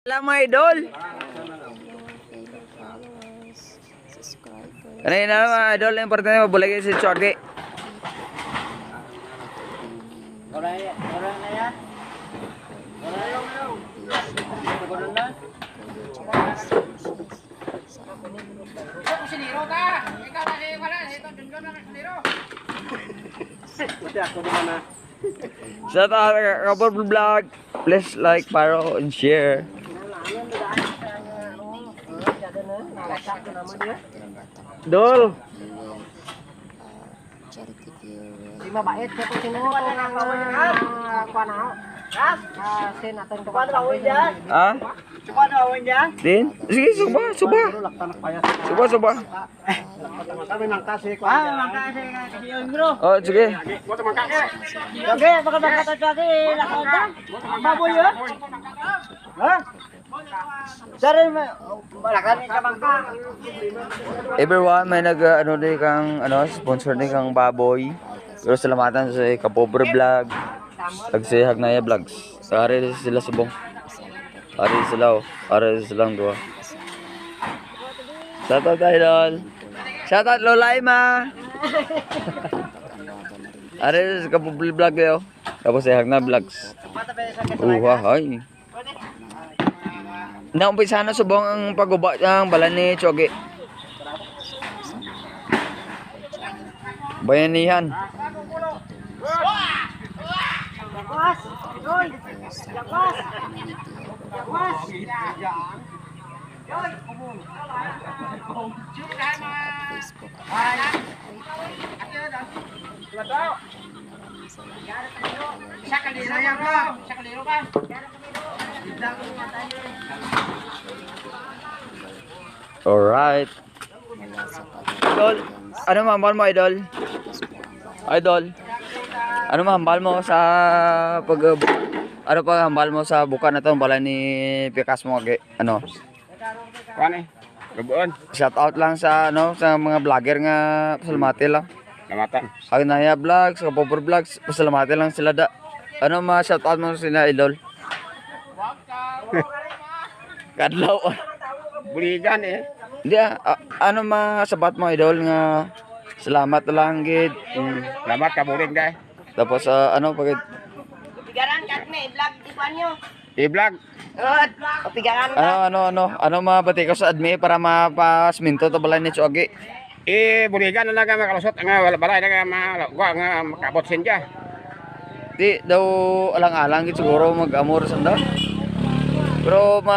Alam mga idol. Kanina na mga idol, importante mabulagay si Chogi. Sa Kapor Vlog, please like, follow, and share. Dol. Di mabait sa kung sino ko ng kuha na ako. Sin natin ito. Ah? Din? Sige, suba. Suba. Oh, sige. Okay, baka magkatag lagi. Baboy yun? Ha? Sorry, malakan ka bangka. Everyone, may ano din kang sponsor din kang baboy. Pero salamatan sa Kapobre Vlog. Si Hagnaya Vlogs. Ari sila subong. Ari sila oh. Ari silang dua. Shoutout idol. Shoutout Lola Ima. Ari sa Kapobre Vlog yo. Tapos si Hagnaya Vlogs. Hay. Naumpisa na subong ang pagguba ng balan ni Chogi. Bayanihan. Yawas! Yoy! Yawas! Yawas! Alright. Idol, ano mahambal mo idol? Idol, ano mahambal mo sa ano pa hambal mo sa buka na to bala ni Pikas mo ano? Kuan gabuon. Shout out lang sa sa mga vlogger nga pasalamati lang. Lamatan. Hagnaya Vlogs, Kapobre Vlogs, pasalamati lang sila da. Ano ma shout out mo sila idol? Kadlaw. Buligan Hindi ano masabat mo idol nga salamat lang gid. Salamat ka bulig dai. Tapos ano pag Pigaran kat me vlog di pa nyo. I-vlog. Pigaran ano mabati ko sa admi para mapasminto to balay ni Chogi. Buligan na lang ka makalusot nga wala balay na nga malagwa nga makabot sinja. Di daw alang-alang gid siguro mag-amor sanda. Pero